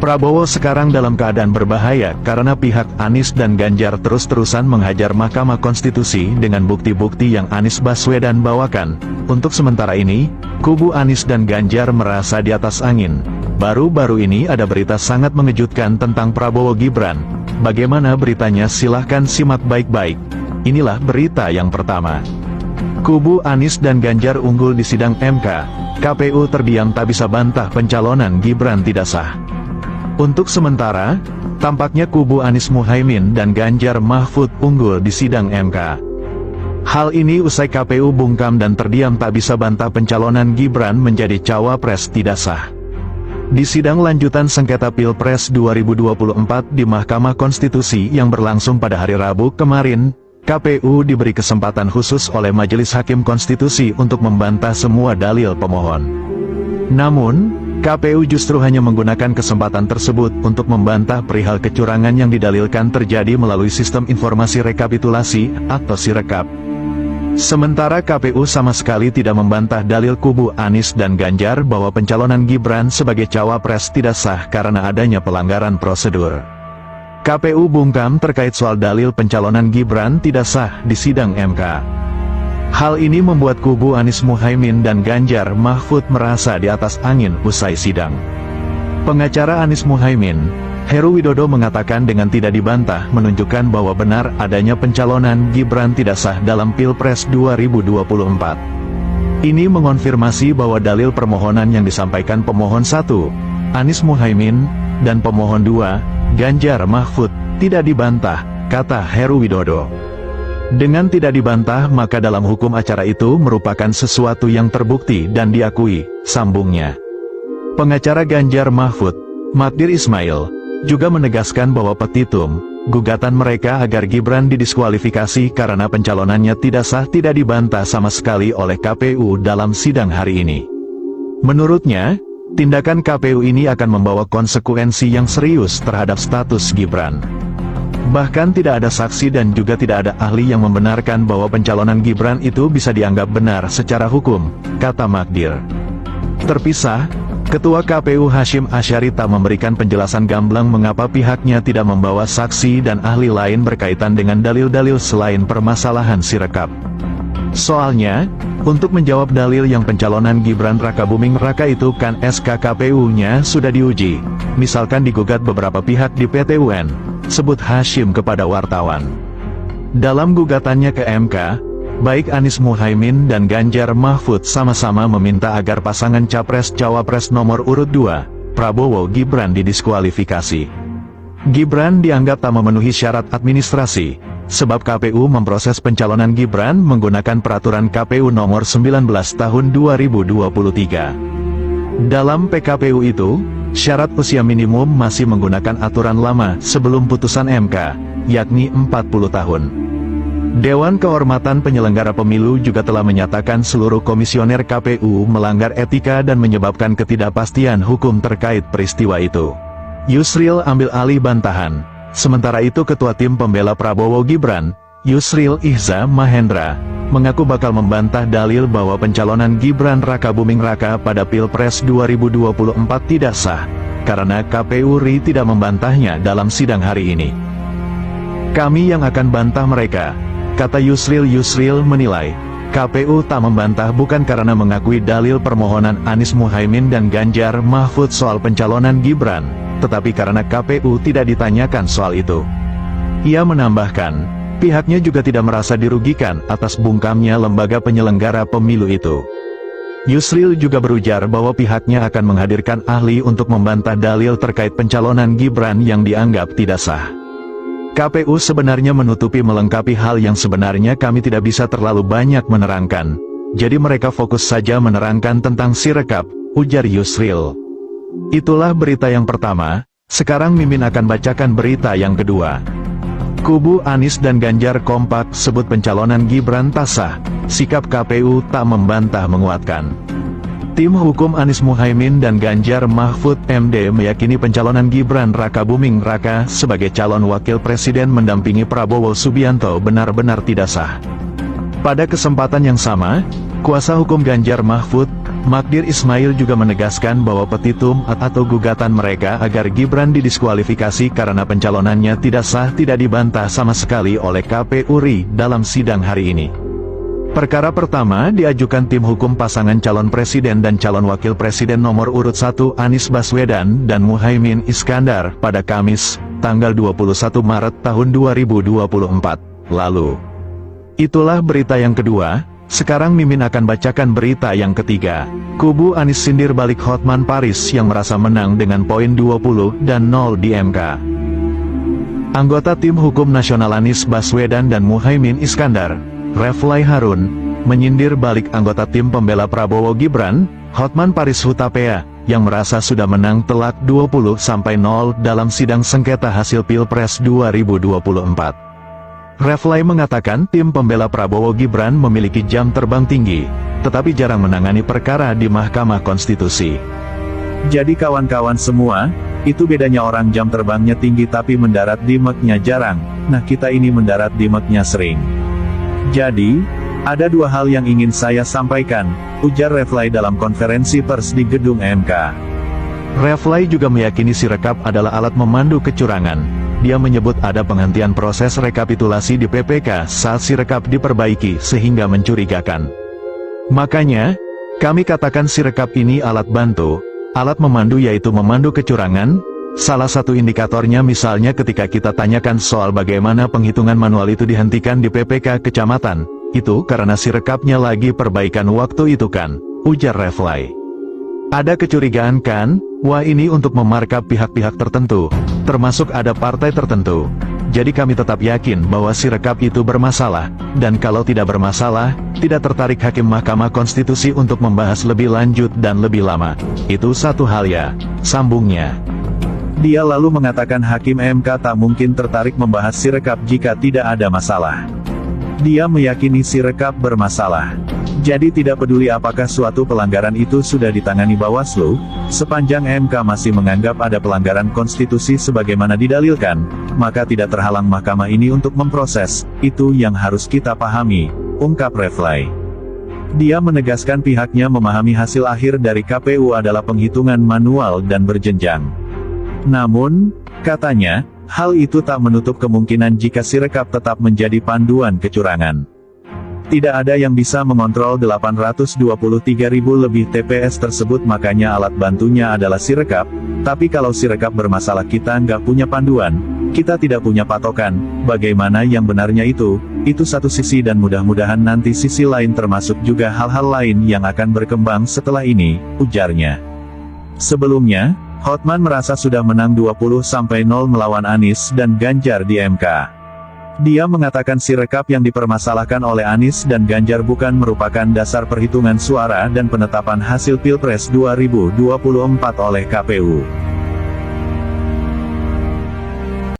Prabowo sekarang dalam keadaan berbahaya karena pihak Anies dan Ganjar terus-terusan menghajar Mahkamah Konstitusi dengan bukti-bukti yang Anies Baswedan bawakan. Untuk sementara ini, kubu Anies dan Ganjar merasa di atas angin. Baru-baru ini ada berita sangat mengejutkan tentang Prabowo Gibran. Bagaimana beritanya? Silahkan simak baik-baik. Inilah berita yang pertama. Kubu Anies dan Ganjar unggul di sidang MK. KPU terdiam tak bisa bantah pencalonan Gibran tidak sah. Untuk sementara, tampaknya kubu Anies Muhaimin dan Ganjar Mahfud unggul di sidang MK. Hal ini usai KPU bungkam dan terdiam tak bisa bantah pencalonan Gibran menjadi cawapres tidak sah. Di sidang lanjutan sengketa Pilpres 2024 di Mahkamah Konstitusi yang berlangsung pada hari Rabu kemarin, KPU diberi kesempatan khusus oleh Majelis Hakim Konstitusi untuk membantah semua dalil pemohon. Namun, KPU justru hanya menggunakan kesempatan tersebut untuk membantah perihal kecurangan yang didalilkan terjadi melalui sistem informasi rekapitulasi atau Sirekap. Sementara KPU sama sekali tidak membantah dalil kubu Anies dan Ganjar bahwa pencalonan Gibran sebagai cawapres tidak sah karena adanya pelanggaran prosedur. KPU bungkam terkait soal dalil pencalonan Gibran tidak sah di sidang MK. Hal ini membuat kubu Anies Muhaimin dan Ganjar Mahfud merasa di atas angin usai sidang. Pengacara Anies Muhaimin, Heru Widodo mengatakan dengan tidak dibantah menunjukkan bahwa benar adanya pencalonan Gibran tidak sah dalam Pilpres 2024. Ini mengonfirmasi bahwa dalil permohonan yang disampaikan pemohon 1, Anies Muhaimin, dan pemohon 2, Ganjar Mahfud, tidak dibantah, kata Heru Widodo. Dengan tidak dibantah maka dalam hukum acara itu merupakan sesuatu yang terbukti dan diakui, sambungnya. Pengacara Ganjar Mahfud, Magdir Ismail, juga menegaskan bahwa petitum, gugatan mereka agar Gibran didiskualifikasi karena pencalonannya tidak sah tidak dibantah sama sekali oleh KPU dalam sidang hari ini. Menurutnya, tindakan KPU ini akan membawa konsekuensi yang serius terhadap status Gibran. Bahkan tidak ada saksi dan juga tidak ada ahli yang membenarkan bahwa pencalonan Gibran itu bisa dianggap benar secara hukum, kata Magdir. Terpisah, Ketua KPU Hashim Asyari tak memberikan penjelasan gamblang mengapa pihaknya tidak membawa saksi dan ahli lain berkaitan dengan dalil-dalil selain permasalahan Sirekap. Soalnya, untuk menjawab dalil yang pencalonan Gibran Rakabuming Raka itu kan SK KPU-nya sudah diuji, misalkan digugat beberapa pihak di PT UN, sebut Hashim kepada wartawan. Dalam gugatannya ke MK, baik Anies Muhaimin dan Ganjar Mahfud sama-sama meminta agar pasangan Capres-Cawapres nomor urut 2, Prabowo Gibran didiskualifikasi. Gibran dianggap tak memenuhi syarat administrasi, sebab KPU memproses pencalonan Gibran menggunakan peraturan KPU nomor 19 tahun 2023. Dalam PKPU itu, syarat usia minimum masih menggunakan aturan lama sebelum putusan MK, yakni 40 tahun. Dewan Kehormatan Penyelenggara Pemilu juga telah menyatakan seluruh komisioner KPU melanggar etika dan menyebabkan ketidakpastian hukum terkait peristiwa itu. Yusril ambil alih bantahan. Sementara itu Ketua Tim Pembela Prabowo Gibran, Yusril Ihza Mahendra, mengaku bakal membantah dalil bahwa pencalonan Gibran Rakabuming Raka pada Pilpres 2024 tidak sah, karena KPU RI tidak membantahnya dalam sidang hari ini. Kami yang akan bantah mereka, kata Yusril. Yusril menilai, KPU tak membantah bukan karena mengakui dalil permohonan Anies Muhaimin dan Ganjar Mahfud soal pencalonan Gibran, tetapi karena KPU tidak ditanyakan soal itu. Ia menambahkan, pihaknya juga tidak merasa dirugikan atas bungkamnya lembaga penyelenggara pemilu itu. Yusril juga berujar bahwa pihaknya akan menghadirkan ahli untuk membantah dalil terkait pencalonan Gibran yang dianggap tidak sah. KPU sebenarnya menutupi melengkapi hal yang sebenarnya kami tidak bisa terlalu banyak menerangkan. Jadi mereka fokus saja menerangkan tentang Sirekap, ujar Yusril. Itulah berita yang pertama, sekarang Mimin akan bacakan berita yang kedua. Kubu Anies dan Ganjar kompak sebut pencalonan Gibran tak sah, sikap KPU tak membantah menguatkan. Tim hukum Anies Muhaimin dan Ganjar Mahfud MD meyakini pencalonan Gibran Rakabuming Raka sebagai calon wakil presiden mendampingi Prabowo Subianto benar-benar tidak sah. Pada kesempatan yang sama, kuasa hukum Ganjar Mahfud, Magdir Ismail juga menegaskan bahwa petitum atau gugatan mereka agar Gibran didiskualifikasi karena pencalonannya tidak sah tidak dibantah sama sekali oleh KPU RI dalam sidang hari ini. Perkara pertama diajukan tim hukum pasangan calon presiden dan calon wakil presiden nomor urut 1 Anies Baswedan dan Muhaimin Iskandar pada Kamis, tanggal 21 Maret tahun 2024 lalu. Itulah berita yang kedua. Sekarang Mimin akan bacakan berita yang ketiga. Kubu Anies sindir balik Hotman Paris yang merasa menang dengan poin 20 dan 0 di MK. Anggota tim hukum nasional Anies Baswedan dan Muhaimin Iskandar, Reflay Harun, menyindir balik anggota tim pembela Prabowo Gibran, Hotman Paris Hutapea, yang merasa sudah menang telak 20-0 dalam sidang sengketa hasil Pilpres 2024. Reflay mengatakan tim pembela Prabowo Gibran memiliki jam terbang tinggi, tetapi jarang menangani perkara di Mahkamah Konstitusi. Jadi kawan-kawan semua, itu bedanya orang jam terbangnya tinggi tapi mendarat di MEK-nya jarang, nah kita ini mendarat di MEK-nya sering. Jadi, ada dua hal yang ingin saya sampaikan, ujar Reflay dalam konferensi pers di gedung MK. Reflay juga meyakini Sirekap adalah alat memandu kecurangan. Dia menyebut ada penghentian proses rekapitulasi di PPK saat Sirekap diperbaiki sehingga mencurigakan. Makanya, kami katakan Sirekap ini alat bantu, alat memandu yaitu memandu kecurangan. Salah satu indikatornya misalnya ketika kita tanyakan soal bagaimana penghitungan manual itu dihentikan di PPK kecamatan, itu karena Sirekapnya lagi perbaikan waktu itu kan, ujar Reflay. Ada kecurigaan kan? Wah, ini untuk memarkap pihak-pihak tertentu, termasuk ada partai tertentu. Jadi kami tetap yakin bahwa Sirekap itu bermasalah, dan kalau tidak bermasalah, tidak tertarik Hakim Mahkamah Konstitusi untuk membahas lebih lanjut dan lebih lama. Itu satu hal ya, sambungnya. Dia lalu mengatakan Hakim MK tak mungkin tertarik membahas Sirekap jika tidak ada masalah. Dia meyakini Sirekap bermasalah. Jadi tidak peduli apakah suatu pelanggaran itu sudah ditangani Bawaslu, sepanjang MK masih menganggap ada pelanggaran konstitusi sebagaimana didalilkan, maka tidak terhalang mahkamah ini untuk memproses, itu yang harus kita pahami, ungkap Reflay. Dia menegaskan pihaknya memahami hasil akhir dari KPU adalah penghitungan manual dan berjenjang. Namun, katanya, hal itu tak menutup kemungkinan jika Sirekap tetap menjadi panduan kecurangan. Tidak ada yang bisa mengontrol 823.000 lebih TPS tersebut, makanya alat bantunya adalah Sirekap. Tapi kalau Sirekap bermasalah kita nggak punya panduan, kita tidak punya patokan, bagaimana yang benarnya itu satu sisi dan mudah-mudahan nanti sisi lain termasuk juga hal-hal lain yang akan berkembang setelah ini, ujarnya. Sebelumnya, Hotman merasa sudah menang 20-0 melawan Anies dan Ganjar di MK. Dia mengatakan Sirekap yang dipermasalahkan oleh Anies dan Ganjar bukan merupakan dasar perhitungan suara dan penetapan hasil Pilpres 2024 oleh KPU.